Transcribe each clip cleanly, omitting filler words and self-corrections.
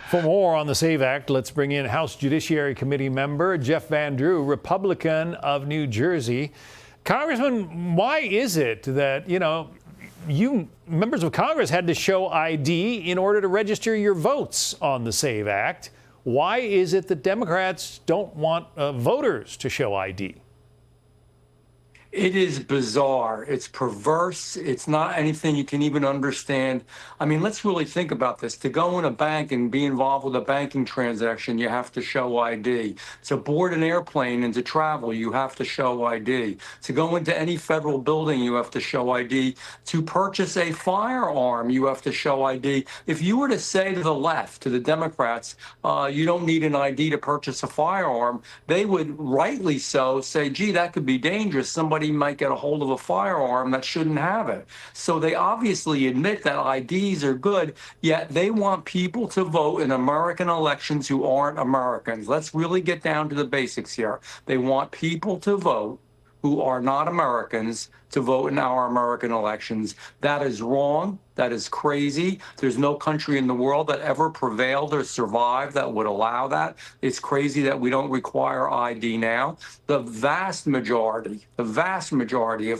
For more on the SAVE Act, let's bring in House Judiciary Committee member Jeff Van Drew, Republican of New Jersey. Congressman, why is it that, you members of Congress had to show ID in order to register your votes on the SAVE Act? Why is it that Democrats don't want voters to show ID? It is bizarre. It's perverse. It's not anything you can even understand. I mean, let's really think about this. To go in a bank and be involved with a banking transaction, you have to show ID. To board an airplane and to travel, you have to show ID. To go into any federal building, you have to show ID. To purchase a firearm, you have to show ID. If you were to say to the left, to the Democrats, you don't need an ID to purchase a firearm, they would rightly so say, gee, that could be dangerous. Somebody might get a hold of a firearm that shouldn't have it. So they obviously admit that IDs are good, yet they want people to vote in American elections who aren't Americans. Let's really get down to the basics here. They want people to vote who are not Americans to vote in our American elections. That is wrong. That is crazy. There's no country in the world that ever prevailed or survived that would allow that. It's crazy that we don't require ID now. The vast majority of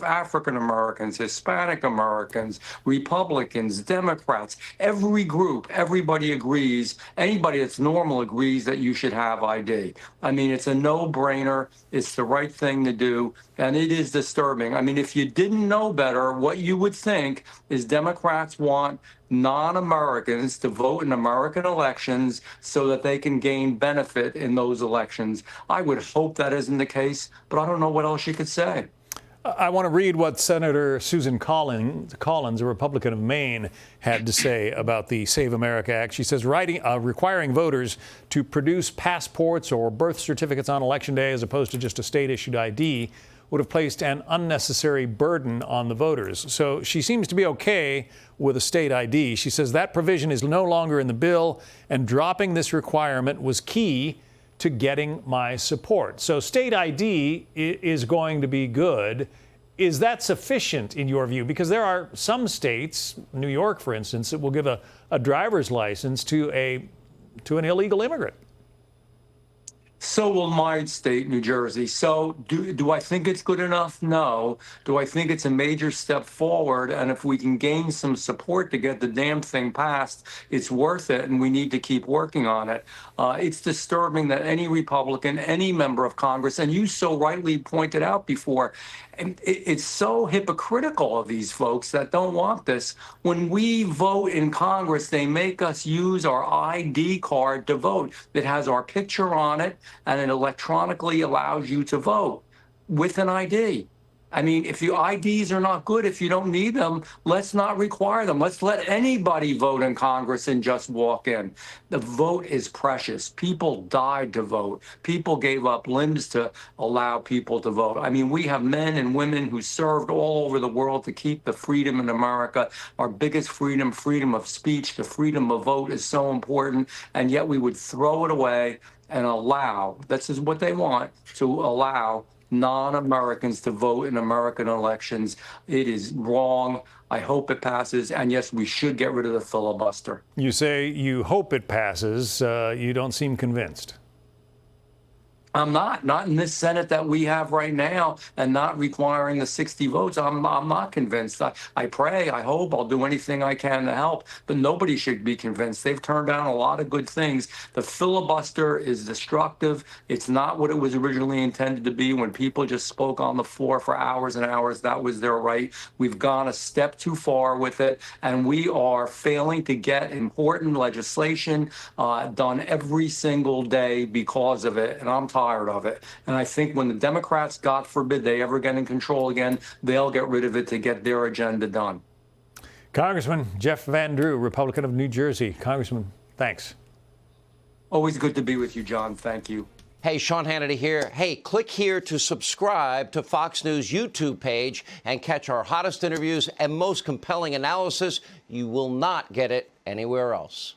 African Americans, Hispanic Americans, Republicans, Democrats, every group, everybody agrees, anybody that's normal agrees that you should have ID. I mean, it's a no-brainer. It's the right thing to do, and it is disturbing. I mean, if you didn't know better, what you would think is Democrats want non-Americans to vote in American elections so that they can gain benefit in those elections. I would hope that isn't the case, but I don't know what else you could say. I want to read what Senator Susan Collins, a Republican of Maine, had to say about the Save America Act. She says requiring voters to produce passports or birth certificates on Election Day as opposed to just a state-issued ID would have placed an unnecessary burden on the voters. So she seems to be okay with a state ID. She says that provision is no longer in the bill, and dropping this requirement was key to getting my support. So state ID is going to be good. Is that sufficient in your view? Because there are some states, New York, for instance, that will give a driver's license to an illegal immigrant. So will my state, New Jersey. So do I think it's good enough? No. Do I think it's a major step forward? And if we can gain some support to get the damn thing passed, it's worth it, and we need to keep working on it. It's disturbing that any Republican, any member of Congress, and you so rightly pointed out before, and it's so hypocritical of these folks that don't want this. When we vote in Congress, they make us use our ID card to vote. It has our picture on it, and it electronically allows you to vote with an ID. I mean, if your IDs are not good, if you don't need them, let's not require them. Let's let anybody vote in Congress and just walk in. The vote is precious. People died to vote. People gave up limbs to allow people to vote. I mean, we have men and women who served all over the world to keep the freedom in America. Our biggest freedom, freedom of speech, the freedom of vote is so important, and yet we would throw it away and allow, this is what they want, to allow non-Americans to vote in American elections. It is wrong. I hope it passes. And yes, we should get rid of the filibuster. You say you hope it passes. You don't seem convinced. I'm not in this Senate that we have right now, and not requiring the 60 votes. I'm not convinced. I pray, I hope, I'll do anything I can to help, but nobody should be convinced. They've turned down a lot of good things. The filibuster is destructive. It's not what it was originally intended to be. When people just spoke on the floor for hours and hours, that was their right. We've gone a step too far with it, and we are failing to get important legislation done every single day because of it, and I'm tired of it. And I think when the Democrats, God forbid, they ever get in control again, they'll get rid of it to get their agenda done. Congressman Jeff Van Drew, Republican of New Jersey. Congressman, thanks. Always good to be with you, John. Thank you. Hey, Sean Hannity here. Hey, click here to subscribe to Fox News YouTube page and catch our hottest interviews and most compelling analysis. You will not get it anywhere else.